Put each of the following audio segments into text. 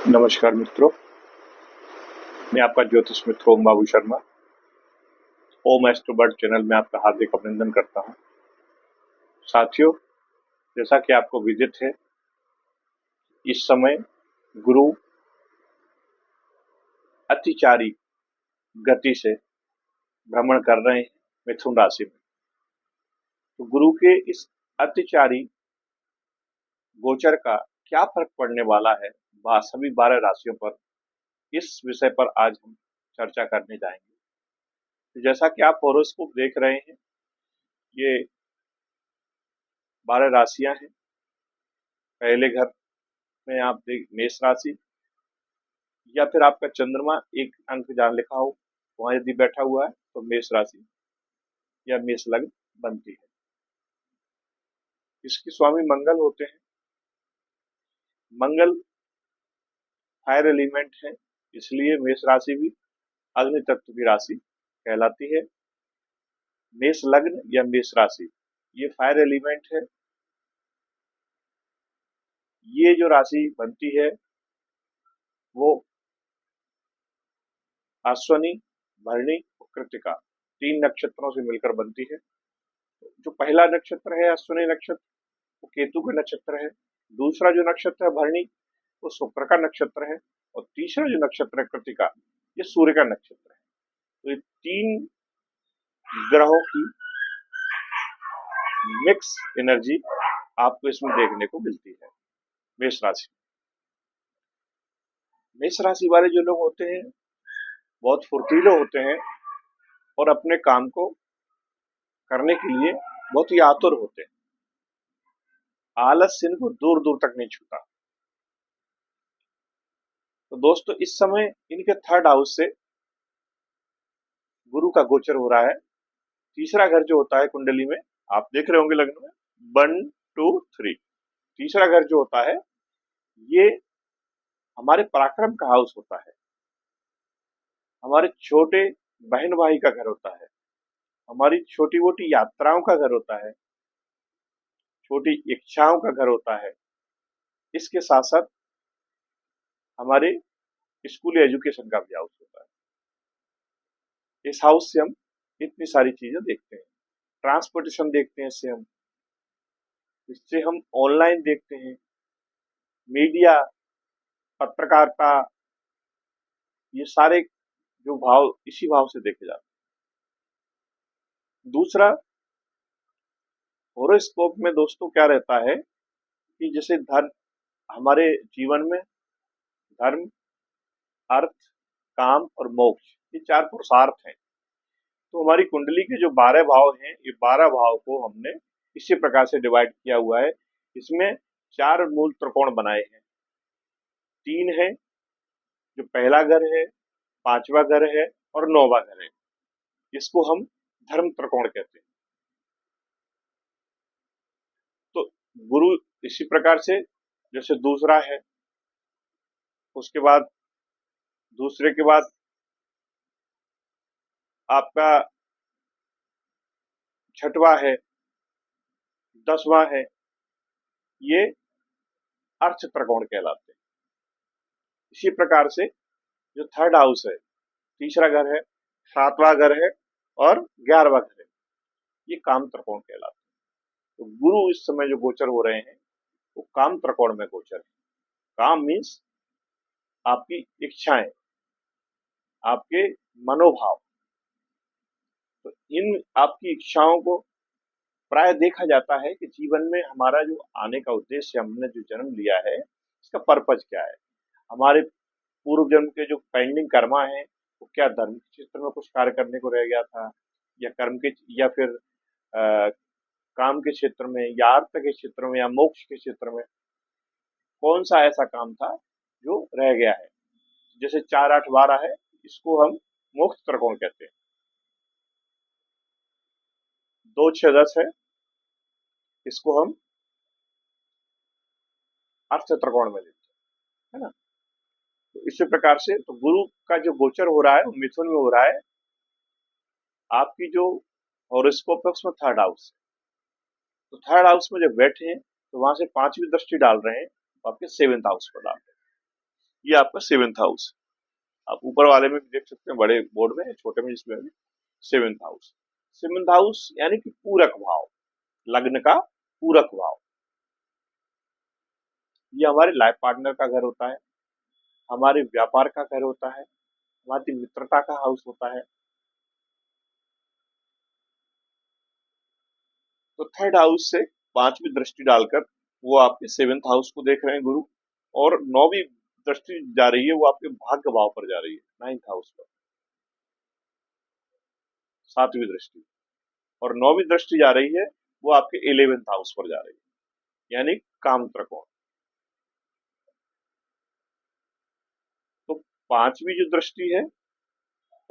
नमस्कार मित्रों, मैं आपका ज्योतिष मित्र ओम बाबू शर्मा। ओम एस्ट्रोबर्ड चैनल में आपका हार्दिक अभिनंदन करता हूं। साथियों, जैसा कि आपको विदित है, इस समय गुरु अतिचारी गति से भ्रमण कर रहे हैं मिथुन राशि में। तो गुरु के इस अतिचारी गोचर का क्या फर्क पड़ने वाला है सभी 12 राशियों पर, इस विषय पर आज हम चर्चा करने जाएंगे। तो जैसा कि आप हॉरोस्कोप देख रहे हैं, ये 12 राशियां हैं। पहले घर में आप देख मेष राशि, या फिर आपका चंद्रमा एक अंक जहां लिखा हो वहां यदि बैठा हुआ है तो मेष राशि या मेष लग्न बनती है। इसके स्वामी मंगल होते हैं। मंगल फायर एलिमेंट है, इसलिए मेष राशि भी अग्नि तत्व की राशि कहलाती है। मेष लग्न या मेष राशि ये फायर एलिमेंट है। ये जो राशि बनती है वो अश्वनी, भरणी और कृत्तिका 3 नक्षत्रों से मिलकर बनती है। जो पहला नक्षत्र है अश्वनी नक्षत्र, वो केतु का नक्षत्र है। दूसरा जो नक्षत्र है भरणी, वो शुक्र का नक्षत्र है। और तीसरा जो नक्षत्र है कृत्तिका, ये सूर्य का नक्षत्र है। तो ये 3 ग्रहों की मिक्स एनर्जी आपको इसमें देखने को मिलती है। मेष राशि मेष राशि वाले जो लोग होते हैं बहुत फुर्तीले होते हैं और अपने काम को करने के लिए बहुत ही आतुर होते हैं। आलस्य इनको दूर दूर तक नहीं छूता। तो दोस्तों, इस समय इनके 3rd हाउस से गुरु का गोचर हो रहा है। तीसरा घर जो होता है कुंडली में, आप देख रहे होंगे लग्न में 1, 2, 3, तीसरा घर जो होता है ये हमारे पराक्रम का हाउस होता है। हमारे छोटे बहन भाई का घर होता है। हमारी छोटी मोटी यात्राओं का घर होता है। छोटी इच्छाओं का घर होता है। इसके साथ साथ हमारे स्कूल एजुकेशन का भी हाउस होता है। इस हाउस से हम इतनी सारी चीजें देखते हैं। ट्रांसपोर्टेशन देखते हैं इससे हम ऑनलाइन देखते हैं, मीडिया, पत्रकारिता, ये सारे जो भाव इसी भाव से देखे जाते हैं। दूसरा, होरोस्कोप में दोस्तों क्या रहता है कि जैसे धर्म, हमारे जीवन में धर्म, अर्थ, काम और मोक्ष, ये 4 पुरुषार्थ हैं। तो हमारी कुंडली के जो 12 भाव हैं, ये 12 भाव को हमने इसी प्रकार से डिवाइड किया हुआ है। इसमें 4 मूल त्रिकोण बनाए हैं। 3 है, जो पहला घर है, 5वां घर है और 9वां घर है। इसको हम धर्म त्रिकोण कहते हैं। तो गुरु इसी प्रकार से, जैसे दूसरा है, उसके बाद दूसरे के बाद आपका 6वां है, 10वां है, ये अर्थ त्रिकोण कहलाते हैं। इसी प्रकार से जो 3rd हाउस है, तीसरा घर है, 7वां घर है और 11वां घर है, ये काम त्रिकोण कहलाते हैं। तो गुरु इस समय जो गोचर हो रहे हैं वो काम त्रिकोण में गोचर है। काम मीन्स आपकी इच्छाएं, आपके मनोभाव। तो इन आपकी इच्छाओं को प्राय देखा जाता है कि जीवन में हमारा जो आने का उद्देश्य, हमने जो जन्म लिया है, इसका पर्पज क्या है। हमारे पूर्व जन्म के जो पेंडिंग कर्मा है, वो क्या धर्म के क्षेत्र में कुछ कार्य करने को रह गया था, या कर्म के, या फिर काम के क्षेत्र में, या अर्थ के क्षेत्र में, या मोक्ष के क्षेत्र में कौन सा ऐसा काम था जो रह गया है। जैसे 4, 8, 12 है, इसको हम मोक्ष त्रिकोण कहते हैं। 2, 6, 10 है, इसको हम अर्थ त्रिकोण में लेते हैं, है ना। तो इसी प्रकार से तो गुरु का जो गोचर हो रहा है वो मिथुन में हो रहा है। आपकी जो हॉरोस्कोप है उसमें 3rd हाउस है। तो 3rd हाउस में जब बैठे हैं तो वहां से 5वीं दृष्टि डाल रहे हैं, तो आपके 7th हाउस पर डाल रहे हैं। ये आपका 7th हाउस। आप ऊपर वाले में भी देख सकते हैं, बड़े बोर्ड में, छोटे में जिसमें भी 7th हाउस। 7th हाउस यानी कि पूरक भाव, लग्न का पूरक भाव। ये हमारे लाइफ पार्टनर का घर होता है, हमारे व्यापार का घर होता है, हमारी मित्रता का हाउस होता है। तो थर्ड हाउस से 5वीं दृष्टि डालकर वो आपके 7th हाउस को देख रहे हैं गुरु, और 9वीं दृष्टि जा रही है वो आपके भाग्य भाव पर जा रही है, 9th हाउस पर, 7वीं दृष्टि। और 9वीं दृष्टि जा रही है वो आपके 11th हाउस पर जा रही है, यानी काम त्रिकोण। तो 5वीं जो दृष्टि है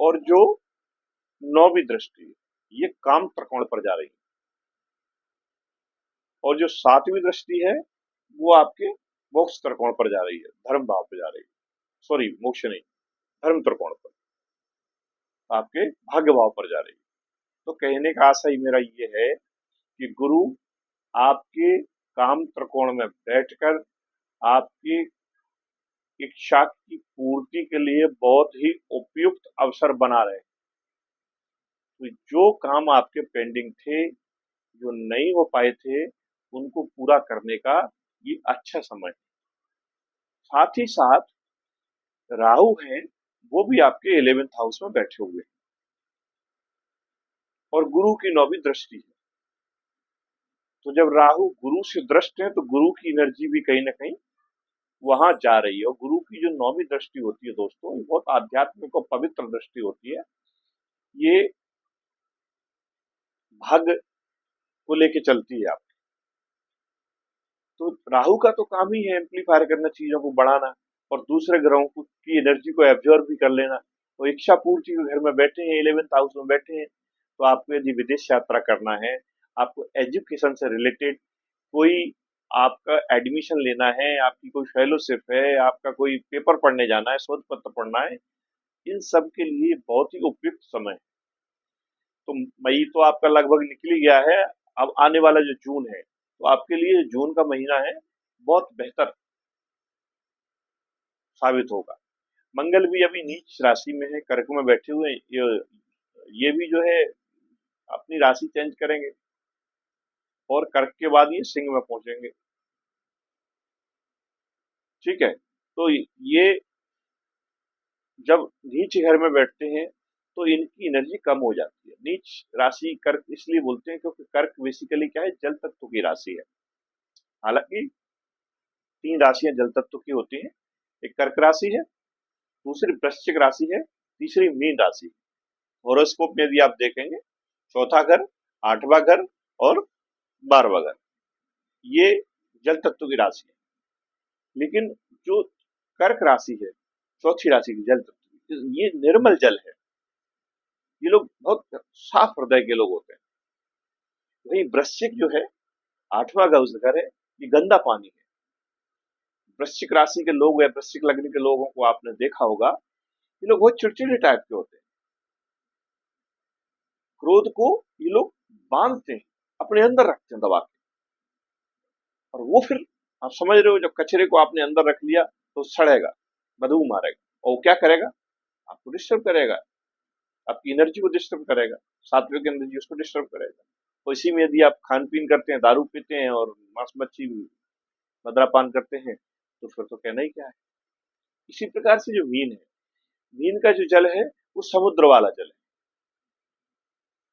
और जो 9वीं दृष्टि है, ये काम त्रिकोण पर जा रही है, और जो 7वीं दृष्टि है वो आपके मोक्ष त्रिकोण पर जा रही है, धर्म भाव पर जा रही है। सॉरी, मोक्ष नहीं, धर्म त्रिकोण पर, आपके भाग्य भाव पर जा रही है। तो कहने का आशय मेरा ये है कि गुरु आपके काम त्रिकोण में बैठकर आपकी इच्छा की पूर्ति के लिए बहुत ही उपयुक्त अवसर बना रहे हैं। तो जो काम आपके पेंडिंग थे, जो नहीं हो पाए थे, उनको पूरा करने का ये अच्छा समय है। साथ ही साथ राहु हैं, वो भी आपके 11th हाउस में बैठे हुए हैं, और गुरु की 9वीं दृष्टि है। तो जब राहु गुरु से दृष्ट है तो गुरु की एनर्जी भी कहीं ना कहीं वहां जा रही है। और गुरु की जो 9वीं दृष्टि होती है दोस्तों, ये बहुत आध्यात्मिक और पवित्र दृष्टि होती है। ये भाग्य को लेके चलती है आप। तो राहु का तो काम ही है एम्पलीफायर करना, चीजों को बढ़ाना, और दूसरे ग्रहों की एनर्जी को एब्जॉर्ब भी कर लेना। तो इच्छा पूर्ति के घर में बैठे हैं, 11th हाउस में बैठे हैं, तो आपको यदि विदेश यात्रा करना है, आपको एजुकेशन से रिलेटेड कोई आपका एडमिशन लेना है, आपकी कोई फेलोशिप है, आपका कोई पेपर पढ़ने जाना है, शोध पत्र पढ़ना है, इन सब के लिए बहुत ही उपयुक्त समय है। तो मई तो आपका लगभग निकल ही गया है, अब आने वाला जो जून है, तो आपके लिए जून का महीना है बहुत बेहतर साबित होगा। मंगल भी अभी नीच राशि में है, कर्क में बैठे हुए हैं, ये भी जो है अपनी राशि चेंज करेंगे, और कर्क के बाद ये सिंह में पहुंचेंगे। ठीक है, तो ये जब नीच घर में बैठते हैं तो इनकी एनर्जी कम हो जाती है। नीच राशि कर्क इसलिए बोलते हैं क्योंकि कर्क बेसिकली क्या है, जल तत्व की राशि है। हालांकि 3 राशियां जल तत्व की होती हैं, एक कर्क राशि है, दूसरी वृश्चिक राशि है, तीसरी मीन राशि है। हॉरोस्कोप में भी आप देखेंगे, चौथा घर, 8वां घर और 12वां घर, ये जल तत्व की राशि है। लेकिन जो कर्क राशि है, चौथी राशि की जल तत्व की, ये निर्मल जल है। ये लोग बहुत साफ हृदय के लोग होते हैं। वही वृश्चिक जो है, 8वां घर है, ये गंदा पानी है। वृश्चिक राशि के लोग या वृश्चिक लग्न के लोगों को आपने देखा होगा, ये लोग बहुत चिड़चिड़े टाइप के होते हैं। क्रोध को ये लोग बांधते हैं, अपने अंदर रखते हैं दबा के, और वो फिर आप समझ रहे हो, जब कचरे को आपने अंदर रख लिया तो सड़ेगा, बदबू मारेगा, और वो क्या करेगा, आपको डिस्टर्ब करेगा, आपकी एनर्जी को डिस्टर्ब करेगा, सात्विक एनर्जी उसको डिस्टर्ब करेगा। तो इसी में यदि आप खान पीन करते हैं, दारू पीते हैं और मांस मच्छी मदिरापान करते हैं, तो फिर तो कहना ही क्या है। इसी प्रकार से जो मीन है, मीन का जो जल है वो समुद्र वाला जल है।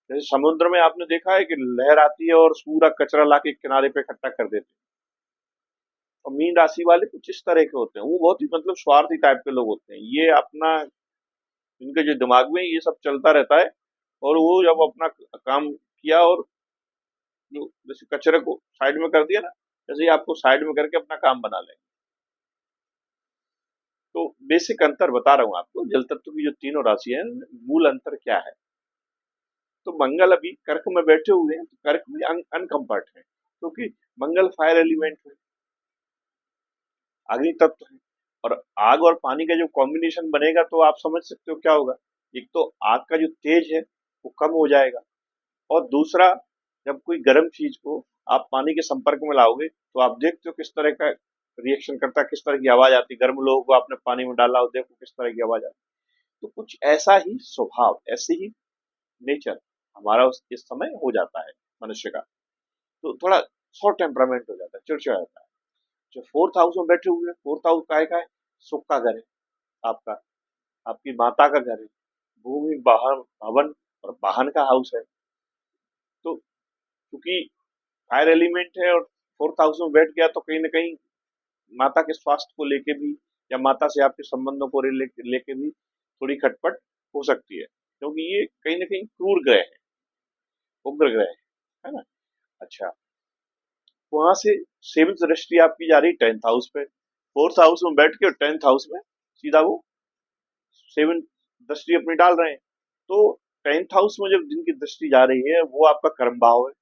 जैसे समुद्र में आपने देखा है कि लहर आती है और पूरा कचरा लाके किनारे पे इकट्ठा कर देते हैं। और मीन राशि वाले कुछ इस तरह के होते हैं, वो बहुत ही मतलब स्वार्थी टाइप के लोग होते हैं। ये अपना, इनके जो दिमाग में ये सब चलता रहता है, और वो जब अपना काम किया और जो जैसे कचरे को साइड में कर दिया ना, जैसे ही आपको साइड में करके अपना काम बना लें। तो बेसिक अंतर बता रहा हूं आपको, जल तत्व की जो तीनों राशि है, मूल अंतर क्या है। तो मंगल अभी कर्क में बैठे हुए हैं, तो कर्क में अनकंफर्ट है, क्योंकि मंगल फायर एलिमेंट है, अग्नि तत्व है, और आग और पानी का जो कॉम्बिनेशन बनेगा तो आप समझ सकते हो क्या होगा। एक तो आग का जो तेज है वो कम हो जाएगा, और दूसरा, जब कोई गर्म चीज को आप पानी के संपर्क में लाओगे तो आप देखते हो किस तरह का रिएक्शन करता है, किस तरह की आवाज आती है, गर्म लोगों को आपने पानी में डाला और देखो किस तरह की आवाज आती है। तो कुछ ऐसा ही स्वभाव, ऐसे ही नेचर हमारा इस समय हो जाता है मनुष्य का। तो थोड़ा शॉर्ट टेम्परामेंट हो जाता है, चिड़चिड़ा जाता है। जो फोर्थ हाउस में बैठे हुए हैं, फोर्थ हाउस का है, सुख का घर है आपका, आपकी माता का घर है, भूमि वाहन भवन और वाहन का हाउस है। तो क्योंकि फायर एलिमेंट है और फोर्थ हाउस में बैठ गया, तो कहीं ना कहीं माता के स्वास्थ्य को लेके भी या माता से आपके संबंधों को लेके भी थोड़ी खटपट हो सकती है, क्योंकि ये कहीं ना कहीं क्रूर ग्रह है, उग्र ग्रह है ना। अच्छा, वहां से सेवंथ दृष्टि आपकी जा रही 10th हाउस पे, फोर्थ हाउस में बैठ के 10th हाउस में सीधा वो सेवंथ दृष्टि अपनी डाल रहे हैं। तो 10th हाउस में जब जिनकी दृष्टि जा रही है वो आपका कर्म भाव है।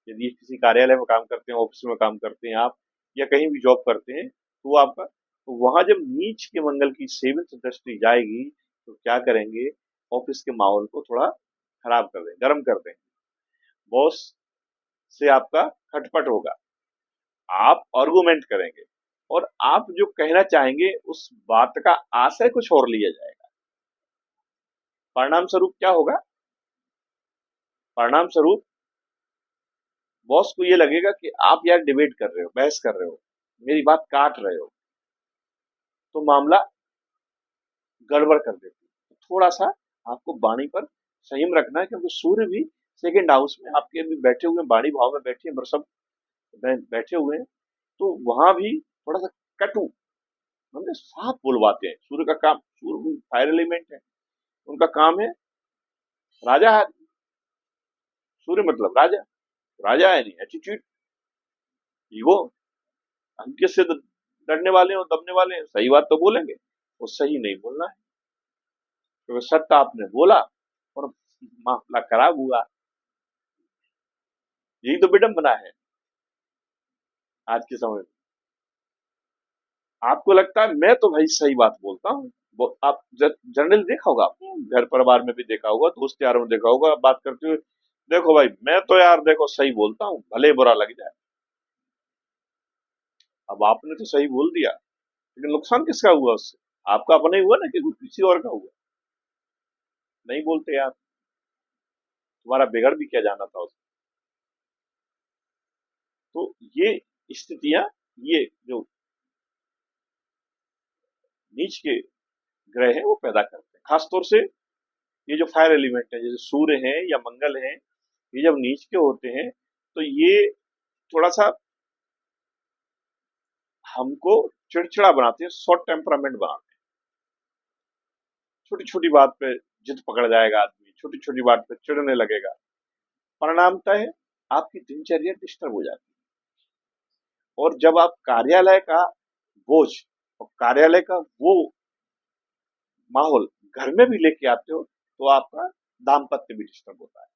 यदि किसी कार्यालय में काम करते हैं, ऑफिस में काम करते हैं आप, या कहीं भी जॉब करते हैं, तो वो आपका, तो वहां जब नीच के मंगल की सेवंथ दृष्टि जाएगी तो क्या करेंगे, ऑफिस के माहौल को थोड़ा खराब कर दें, गर्म कर दें, बॉस से आपका खटपट होगा, आप आर्गुमेंट करेंगे और आप जो कहना चाहेंगे उस बात का आशय कुछ और लिया जाएगा। परिणाम स्वरूप क्या होगा, परिणाम स्वरूप बॉस को ये लगेगा कि आप यार डिबेट कर रहे हो, बहस कर रहे हो, मेरी बात काट रहे हो, तो मामला गड़बड़ कर देती है। तो थोड़ा सा आपको वाणी पर संयम रखना है, क्योंकि सूर्य भी सेकंड हाउस में आपके अभी बैठे हुए हैं, वाणी भाव में बैठे हैं, वृषभ में बैठे हुए हैं, तो वहां भी थोड़ा सा कटु, मतलब साफ बुलवाते हैं। सूर्य का काम, सूर्य भी फायर एलिमेंट है, उनका काम है राजा है, सूर्य मतलब राजा, राजा है नहीं एटीट्यूड, ईगो, हम किससे डरने वाले हो, दबने वाले हैं, सही बात तो बोलेंगे, वो सही नहीं बोलना है, क्योंकि सत्य आपने बोला और मामला खराब हुआ। यही तो विडंबना है आज के समय में। आपको लगता है मैं तो भाई सही बात बोलता हूँ, आप जनरल देखा होगा आपने, घर परिवार में भी देखा होगा, दोस्त यारों में देखा होगा, आप बात करते हुए, देखो भाई मैं तो यार देखो सही बोलता हूँ, भले बुरा लग जाए। अब आपने तो सही बोल दिया, लेकिन नुकसान किसका हुआ उससे, आपका अपना ही हुआ ना, कि किसी और का हुआ। नहीं बोलते यार, तुम्हारा बिगड़ भी क्या जाना था उसमें। तो ये स्थितियां, ये जो नीच के ग्रह है वो पैदा करते हैं, खासतौर से ये जो फायर एलिमेंट है, जैसे सूर्य है या मंगल है, ये जब नीच के होते हैं तो ये थोड़ा सा हमको चिड़चिड़ा बनाते हैं, शॉर्ट टेम्परामेंट बनाते हैं। छोटी छोटी बात पे जिद पकड़ जाएगा आदमी, छोटी छोटी बात पे चिढ़ने लगेगा, परिणामतः है आपकी दिनचर्या डिस्टर्ब हो जाती है। और जब आप कार्यालय का बोझ और कार्यालय का वो माहौल घर में भी लेके आते हो, तो आपका दाम्पत्य भी डिस्टर्ब होता है।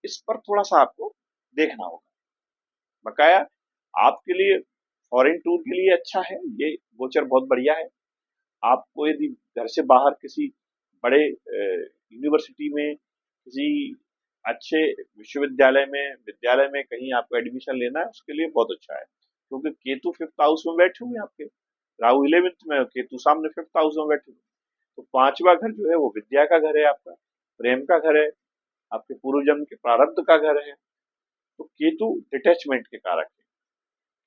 इस पर थोड़ा सा आपको देखना होगा। बकाया आपके लिए फॉरेन टूर के लिए अच्छा है, ये गोचर बहुत बढ़िया है। आपको यदि घर से बाहर किसी बड़े यूनिवर्सिटी में, किसी अच्छे विश्वविद्यालय में, विद्यालय में कहीं आपको एडमिशन लेना है, उसके लिए बहुत अच्छा है, क्योंकि केतु फिफ्थ हाउस में बैठे हुए हैं आपके, राहु 11th में, केतु सामने फिफ्थ हाउस में बैठे हुए। तो पांचवा घर जो है वो विद्या का घर है, आपका प्रेम का घर है, आपके पूर्व जन्म के प्रारब्ध का घर है। तो केतु डिटैचमेंट के कारक है,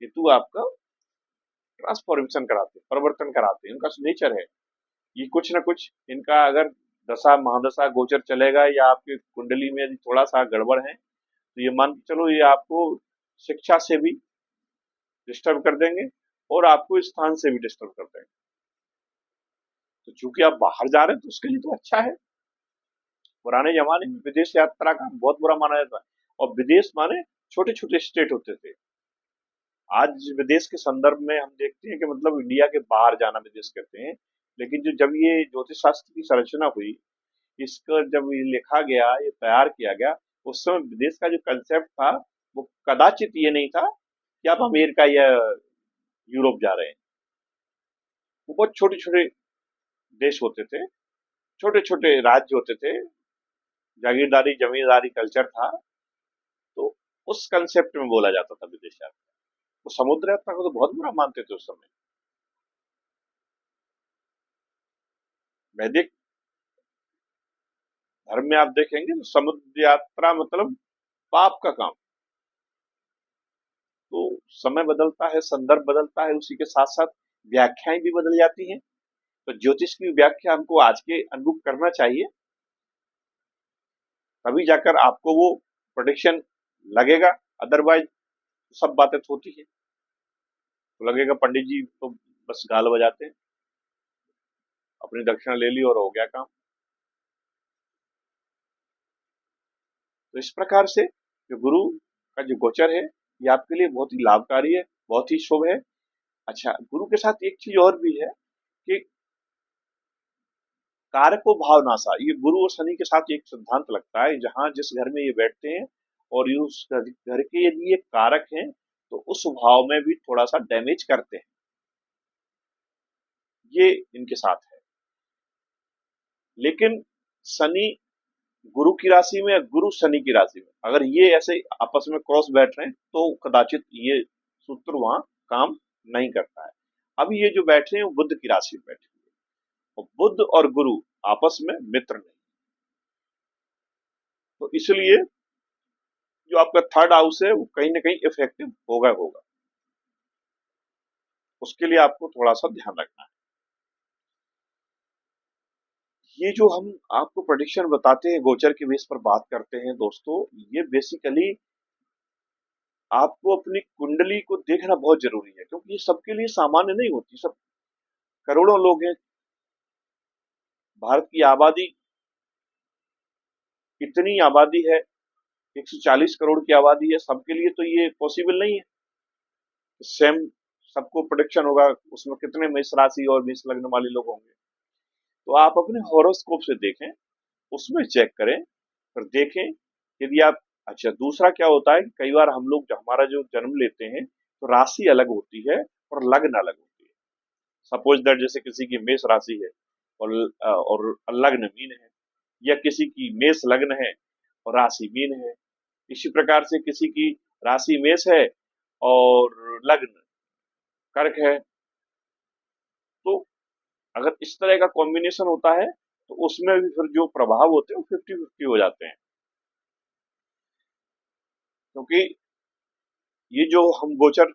केतु आपका ट्रांसफॉर्मेशन कराते हैं, परिवर्तन कराते हैं, उनका नेचर है। ये कुछ ना कुछ इनका अगर दशा महादशा गोचर चलेगा या आपकी कुंडली में यदि थोड़ा सा गड़बड़ है, तो ये मान के चलो ये आपको शिक्षा से भी डिस्टर्ब कर देंगे और आपको स्थान से भी डिस्टर्ब कर देंगे। तो चूंकि आप बाहर जा रहे हैं तो उसके लिए तो अच्छा है। पुराने जमाने में विदेश यात्रा का बहुत बुरा माना जाता है, और विदेश माने छोटे छोटे स्टेट होते थे। आज विदेश के संदर्भ में हम देखते हैं कि मतलब इंडिया के बाहर जाना विदेश कहते हैं, लेकिन जो जब ये ज्योतिष शास्त्र की संरचना हुई, इसका जब ये लिखा गया, ये तैयार किया गया, उस समय विदेश का जो कंसेप्ट था वो कदाचित ये नहीं था कि आप अमेरिका या यूरोप जा रहे हैं। वो बहुत छोटे छोटे देश होते थे, छोटे छोटे राज्य होते थे, जागीरदारी जमींदारी कल्चर था। तो उस कंसेप्ट में बोला जाता था विदेश यात्रा। तो समुद्र यात्रा को तो बहुत बुरा मानते थे उस समय। वैदिक धर्म में आप देखेंगे तो समुद्र यात्रा मतलब पाप का काम। तो समय बदलता है, संदर्भ बदलता है, उसी के साथ साथ व्याख्याएं भी बदल जाती हैं। तो ज्योतिष की व्याख्या हमको आज के अनुरूप करना चाहिए, तभी जाकर आपको वो प्रेडिक्शन लगेगा। अदरवाइज सब बातें होती है, तो लगेगा पंडित जी तो बस गाल बजाते हैं, अपनी दक्षिणा ले ली और हो गया काम। तो इस प्रकार से जो गुरु का जो गोचर है ये आपके लिए बहुत ही लाभकारी है, बहुत ही शुभ है। अच्छा, गुरु के साथ एक चीज और भी है कि कारको भावनाशा, ये गुरु और शनि के साथ एक सिद्धांत लगता है, जहां जिस घर में ये बैठते हैं और ये उस घर के यदि ये कारक हैं तो उस भाव में भी थोड़ा सा डैमेज करते हैं, ये इनके साथ है। लेकिन शनि गुरु की राशि में, गुरु शनि की राशि में अगर ये ऐसे आपस में क्रॉस बैठ रहे हैं तो कदाचित ये सूत्र वहां काम नहीं करता है। अब ये जो बैठे हैं वो बुध की राशि में बैठे हैं, और बुध और गुरु आपस में मित्र नहीं, तो इसलिए जो आपका थर्ड हाउस है वो कहीं ना कहीं इफेक्टिव होगा। उसके लिए आपको थोड़ा सा ध्यान रखना है। ये जो हम आपको प्रेडिक्शन बताते हैं, गोचर के बेस पर बात करते हैं दोस्तों, ये बेसिकली आपको अपनी कुंडली को देखना बहुत जरूरी है, क्योंकि ये सबके लिए सामान्य नहीं होती। सब करोड़ों लोग हैं, भारत की आबादी इतनी आबादी है, 140 करोड़ की आबादी है, सबके लिए तो ये पॉसिबल नहीं है सेम सबको प्रोडिक्शन होगा। उसमें कितने मेष राशि और मेष लग्न वाले लोग होंगे, तो आप अपने हॉरोस्कोप से देखें, उसमें चेक करें, फिर देखें यदि आप। अच्छा, दूसरा क्या होता है कि कई बार हम लोग हमारा जो जन्म लेते हैं तो राशि अलग होती है और लग्न अलग होती है। सपोज दैट जैसे किसी की मेष राशि है और लग्न मीन है, या किसी की मेष लग्न है और राशि मीन है। इसी प्रकार से किसी की राशि मेष है और लग्न कर्क है, तो अगर इस तरह का कॉम्बिनेशन होता है तो उसमें भी फिर जो प्रभाव होते हैं वो 50-50 हो जाते हैं। क्योंकि ये जो हम गोचर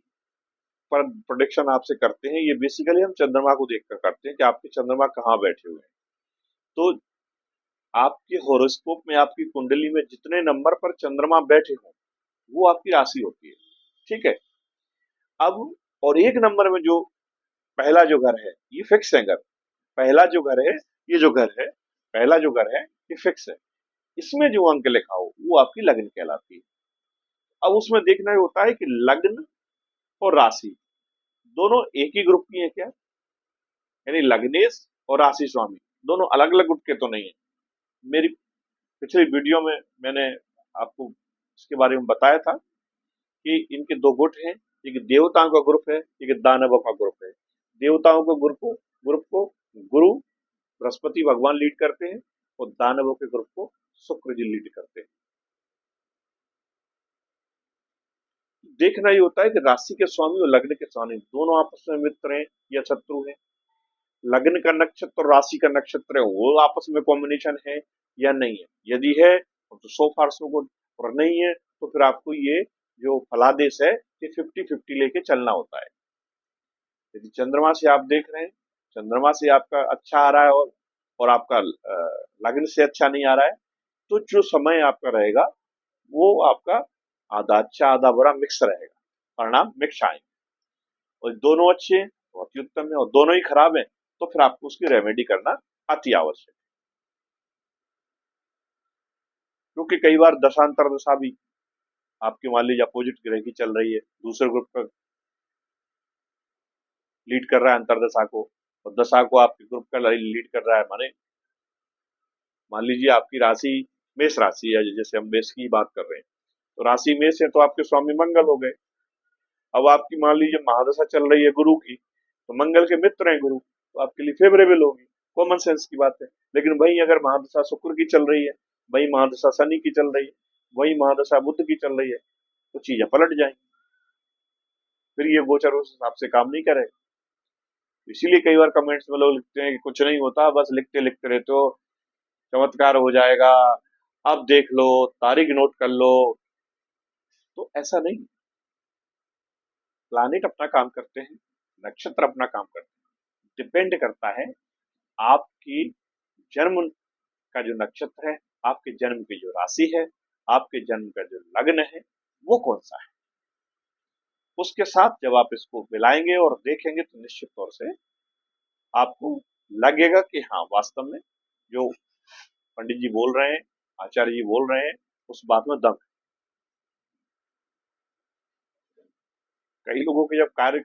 पर प्रोडिक्शन आपसे करते हैं, ये बेसिकली हम चंद्रमा को देखकर करते हैं कि आपके चंद्रमा कहाँ बैठे हुए हैं। तो आपके हॉरोस्कोप में, आपकी कुंडली में जितने नंबर पर चंद्रमा बैठे हों वो आपकी राशि होती है, ठीक है। अब और एक नंबर में जो पहला जो घर है ये फिक्स है घर, पहला जो घर है, ये जो घर है, पहला जो घर है ये फिक्स है, इसमें जो अंक लिखा हो वो आपकी लग्न कहलाती है। अब उसमें देखना ही होता है कि लग्न और राशि दोनों एक ही ग्रुप की है क्या, यानी लग्नेश और राशि स्वामी दोनों अलग अलग ग्रुप के तो नहीं है। मेरी पिछली वीडियो में मैंने आपको इसके बारे में बताया था कि इनके दो गुट हैं, एक देवताओं का ग्रुप है, एक दानवों का ग्रुप है। देवताओं के ग्रुप को गुरु बृहस्पति भगवान लीड करते हैं और दानवों के ग्रुप को शुक्र जी लीड करते हैं। देखना ही होता है कि राशि के स्वामी और लग्न के स्वामी दोनों आपस में मित्र हैं या शत्रु हैं, लग्न का नक्षत्र और राशि का नक्षत्र है वो आपस में कॉम्बिनेशन है या नहीं है। यदि है तो सो फार सो गुड, और नहीं है तो फिर आपको ये जो फलादेश है ये 50-50 लेके चलना होता है। यदि चंद्रमा से आप देख रहे हैं, चंद्रमा से आपका अच्छा आ रहा है और आपका लग्न से अच्छा नहीं आ रहा है, तो जो समय आपका रहेगा वो आपका आधा अच्छा आधा बुरा मिक्स रहेगा, परिणाम मिक्स आएंगे। और दोनों अच्छे हैं तो अति उत्तम है, और दोनों ही खराब है तो फिर आपको उसकी रेमेडी करना अति आवश्यक है। क्योंकि कई बार दशांतर दशा भी आपकी मान लीजिए अपोजिट ग्रह की चल रही है, दूसरे ग्रुप का लीड कर रहा है अंतरदशा को, और दशा को आपके ग्रुप का लीड कर रहा है। माने मान लीजिए आपकी राशि मेष राशि है, जैसे हम मेष की बात कर रहे हैं, तो राशि मेष है तो आपके स्वामी मंगल हो गए। अब आपकी मान लीजिए महादशा चल रही है गुरु की, तो मंगल के मित्र हैं गुरु, तो आपके लिए फेवरेबल होगी, कॉमन सेंस की बात है। लेकिन वही अगर महादशा शुक्र की चल रही है, वही महादशा शनि की चल रही है, वही महादशा बुध की चल रही है, तो चीजें पलट जाएंगी, फिर ये गोचर उस हिसाब से काम नहीं करे। इसीलिए कई बार कमेंट्स में लोग लिखते हैं कि कुछ नहीं होता, बस लिखते लिखते रहते हो, चमत्कार हो जाएगा, अब देख लो, तारीख नोट कर लो। तो ऐसा नहीं, प्लानिट अपना काम करते हैं, नक्षत्र अपना काम करते हैं। डिपेंड करता है आपकी जन्म का जो नक्षत्र है, आपके जन्म की जो राशि है, आपके जन्म का जो लग्न है, वो कौन सा है। उसके साथ जब आप इसको मिलाएंगे और देखेंगे तो निश्चित तौर से आपको लगेगा कि हाँ, वास्तव में जो पंडित जी बोल रहे हैं, आचार्य जी बोल रहे हैं, उस बात में दम है। कई लोगों के जब कार्य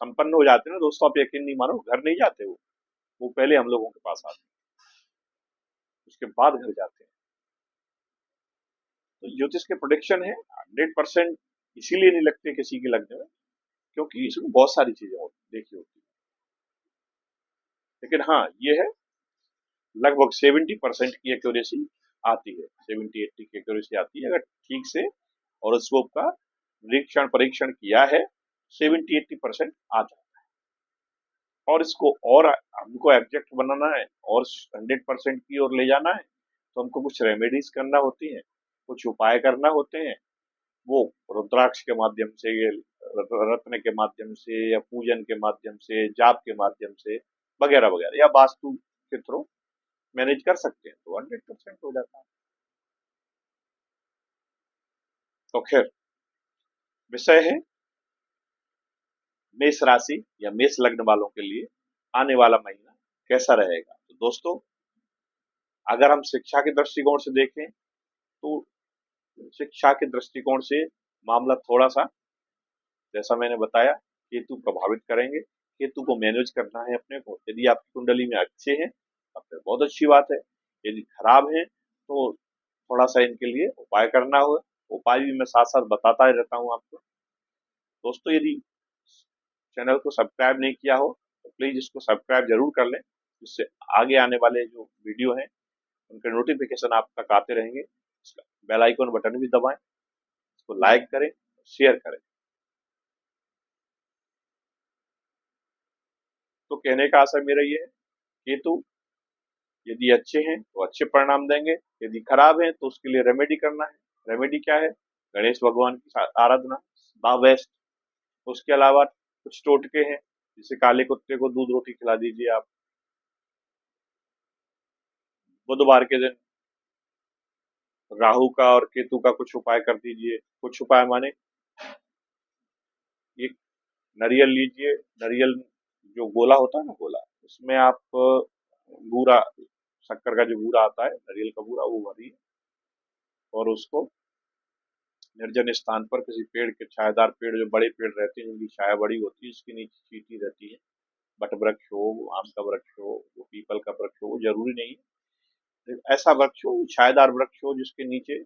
संपन्न हो जाते हैं ना दोस्तों, आप यकीन नहीं मानो, घर नहीं जाते वो पहले हम लोगों के पास आते हैं, उसके बाद घर जाते हैं। तो ज्योतिष के प्रोडिक्शन है 100%, इसीलिए नहीं लगते किसी के लगने में, क्योंकि इसमें बहुत सारी चीजें देखी होती है। लेकिन हाँ, ये है लगभग 70% की एक्यूरेसी आती है, 70-80 की एक्यूरेसी आती है अगर ठीक से हॉरोस्कोप का निरीक्षण परीक्षण किया है, 70-80% आ जाता है। और इसको और हमको एग्जैक्ट बनाना है और 100% की ओर ले जाना है, तो हमको कुछ रेमेडीज करना होती हैं, कुछ उपाय करना होते हैं। वो रुद्राक्ष के माध्यम से, रत्न के माध्यम से, या पूजन के माध्यम से, जाप के माध्यम से, वगैरह वगैरह, या वास्तु के थ्रू मैनेज कर सकते हैं, तो 100% हो जाता है। तो खैर, विषय है मेष राशि या मेष लग्न वालों के लिए आने वाला महीना कैसा रहेगा। तो दोस्तों, अगर हम शिक्षा के दृष्टिकोण से देखें तो शिक्षा के दृष्टिकोण से मामला थोड़ा सा, जैसा मैंने बताया, केतु प्रभावित करेंगे। केतु को मैनेज करना है अपने को। यदि आपकी कुंडली में अच्छे हैं तो फिर बहुत अच्छी बात है, यदि खराब है तो थोड़ा सा इनके लिए उपाय करना होगा। उपाय भी मैं साथ साथ बताता ही रहता हूँ आपको। दोस्तों, यदि चैनल को सब्सक्राइब नहीं किया हो तो प्लीज इसको सब्सक्राइब जरूर कर लें, जिससे आगे आने वाले जो वीडियो हैं उनके नोटिफिकेशन आप तक आते रहेंगे। बेल आइकन बटन भी दबाएं, इसको लाइक करें, शेयर करें। तो कहने का आशय मेरा ये है, केतु यदि अच्छे हैं तो अच्छे परिणाम देंगे, यदि खराब हैं तो उसके लिए रेमेडी करना है। रेमेडी क्या है? गणेश भगवान की आराधना, द बेस्ट। उसके अलावा कुछ टोटके हैं, जैसे काले कुत्ते को दूध रोटी खिला दीजिए आप। बुधवार के दिन राहु का और केतु का कुछ उपाय कर दीजिए। कुछ उपाय माने, एक नारियल लीजिए, नारियल जो गोला होता है ना, गोला, उसमें आप बूरा, शक्कर का जो बूरा आता है, नारियल का बूरा, वो भरिए और उसको निर्जन स्थान पर किसी पेड़ के, छायादार पेड़, जो बड़े पेड़ रहते हैं जिनकी छाया बड़ी होती है, उसके नीचे चींटी रहती है। बट वृक्ष हो, आम का वृक्ष हो, वो पीपल का वृक्ष हो, वो जरूरी नहीं है, ऐसा वृक्ष हो, छायादार वृक्ष हो जिसके नीचे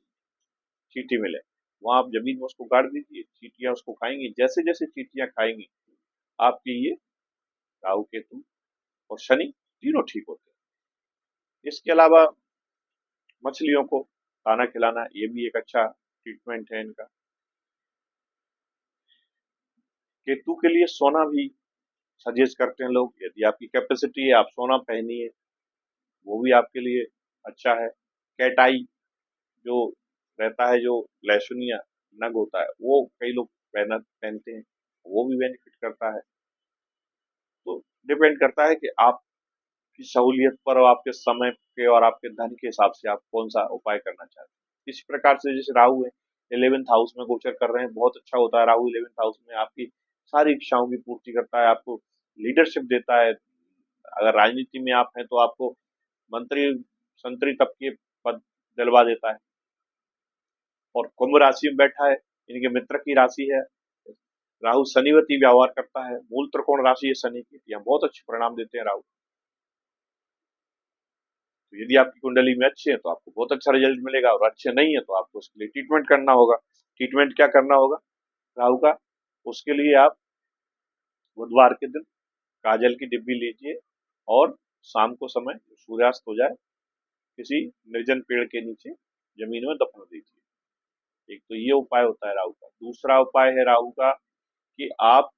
चींटी मिले, वहां आप जमीन में उसको गाड़ दीजिए। चींटियां उसको खाएंगी। जैसे जैसे चींटियां खाएंगी, आपके ये राहु केतु और शनि तीनों ठीक होते हैं। इसके अलावा मछलियों को खाना खिलाना, ये भी एक अच्छा ट्रीटमेंट है इनका। केतु के लिए सोना भी सजेस्ट करते हैं लोग। यदि आपकी कैपेसिटी है, आप सोना पहनिए, वो भी आपके लिए अच्छा है। कैटाई जो रहता है, जो लहसुनिया नग होता है, वो कई लोग पहनते हैं, वो भी बेनिफिट करता है। तो डिपेंड करता है कि आपकी सहूलियत पर और आपके समय के और आपके धन के हिसाब से आप कौन सा उपाय करना चाहते हैं। इस प्रकार से जैसे राहु है, 11th हाउस में गोचर कर रहे हैं, बहुत अच्छा होता है। राहु 11th हाउस में आपकी सारी इच्छाओं की पूर्ति करता है, आपको लीडरशिप देता है। अगर राजनीति में आप हैं तो आपको मंत्री संतरी तक के पद दिलवा देता है। और कुंभ राशि में बैठा है, इनके मित्र की राशि है। राहु शनिवती व्यवहार करता है, मूल त्रिकोण राशि है शनि की, यहाँ बहुत अच्छे परिणाम देते हैं राहु। तो यदि आपकी कुंडली में अच्छे हैं तो आपको बहुत अच्छा रिजल्ट मिलेगा, और अच्छे नहीं है तो आपको उसके लिए ट्रीटमेंट करना होगा। ट्रीटमेंट क्या करना होगा राहु का? उसके लिए आप बुधवार के दिन काजल की डिब्बी लीजिए और शाम को समय सूर्यास्त हो जाए, किसी निर्जन पेड़ के नीचे जमीन में दफना दीजिए। एक तो ये उपाय होता है राहु का। दूसरा उपाय है राहु का कि आप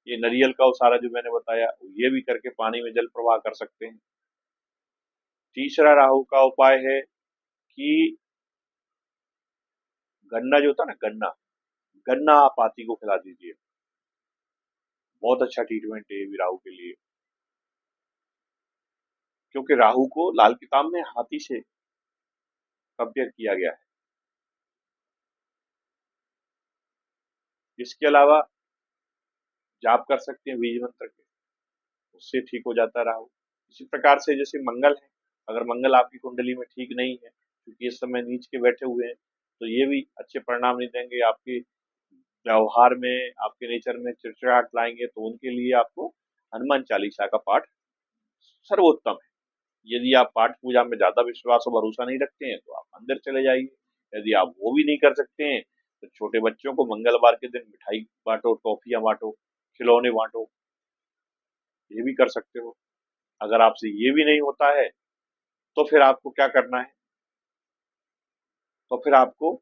ये नारियल का उसारा जो मैंने बताया ये भी करके पानी में जल प्रवाह कर सकते हैं। तीसरा राहु का उपाय है कि गन्ना जो होता है ना, गन्ना गन्ना आप हाथी को खिला दीजिए, बहुत अच्छा ट्रीटमेंट है ये भी राहु के लिए। क्योंकि राहु को लाल किताब में हाथी से कंपेयर किया गया है। इसके अलावा जाप कर सकते हैं बीज मंत्र के, उससे ठीक हो जाता है राहु। इसी प्रकार से जैसे मंगल है, अगर मंगल आपकी कुंडली में ठीक नहीं है क्योंकि इस समय नीच के बैठे हुए हैं, तो ये भी अच्छे परिणाम नहीं देंगे। आपके व्यवहार में, आपके नेचर में चिड़चिड़ाहट लाएंगे। तो उनके लिए आपको हनुमान चालीसा का पाठ सर्वोत्तम है। यदि आप पाठ पूजा में ज्यादा विश्वास और भरोसा नहीं रखते हैं तो आप मंदिर चले जाइए। यदि आप वो भी नहीं कर सकते हैं तो छोटे बच्चों को मंगलवार के दिन मिठाई बांटो, टॉफियां बांटो, खिलौने बांटो, ये भी कर सकते हो। अगर आपसे ये भी नहीं होता है तो फिर आपको क्या करना है, तो फिर आपको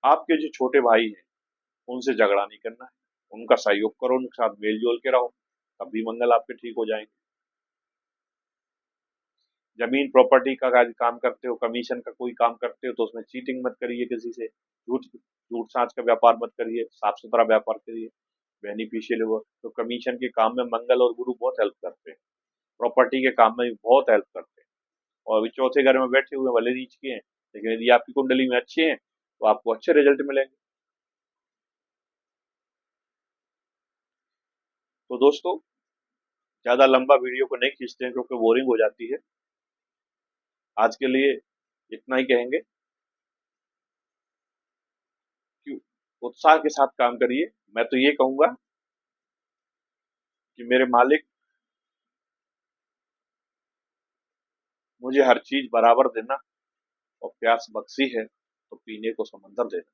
आपके जो छोटे भाई हैं उनसे झगड़ा नहीं करना है, उनका सहयोग करो, उनके साथ मेल जोल के रहो, तब भी मंगल आपके ठीक हो जाएंगे। जमीन प्रॉपर्टी का काम करते हो, कमीशन का कोई काम करते हो, तो उसमें चीटिंग मत करिए किसी से, झूठ झूठ साझ का व्यापार मत करिए, साफ सुथरा व्यापार करिए, बेनिफिशियल वर्क। तो कमीशन के काम में मंगल और गुरु बहुत हेल्प करते हैं, प्रॉपर्टी के काम में भी बहुत हेल्प करते हैं। और अभी चौथे घर में बैठे हुए भले नीच के हैं, लेकिन यदि आपकी कुंडली में अच्छे हैं तो आपको अच्छे रिजल्ट मिलेंगे। तो दोस्तों, ज्यादा लंबा वीडियो को नहीं खींचते हैं क्योंकि बोरिंग हो जाती है। आज के लिए इतना ही कहेंगे कि उत्साह के साथ काम करिए। मैं तो ये कहूंगा कि मेरे मालिक मुझे हर चीज बराबर देना और प्यास बख्शी है तो पीने को समंदर देना।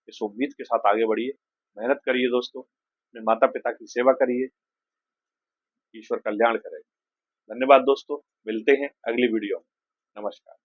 इस उम्मीद के साथ आगे बढ़िए, मेहनत करिए दोस्तों, अपने माता पिता की सेवा करिए, ईश्वर कल्याण करेगा। धन्यवाद दोस्तों, मिलते हैं अगली वीडियो में। नमस्कार।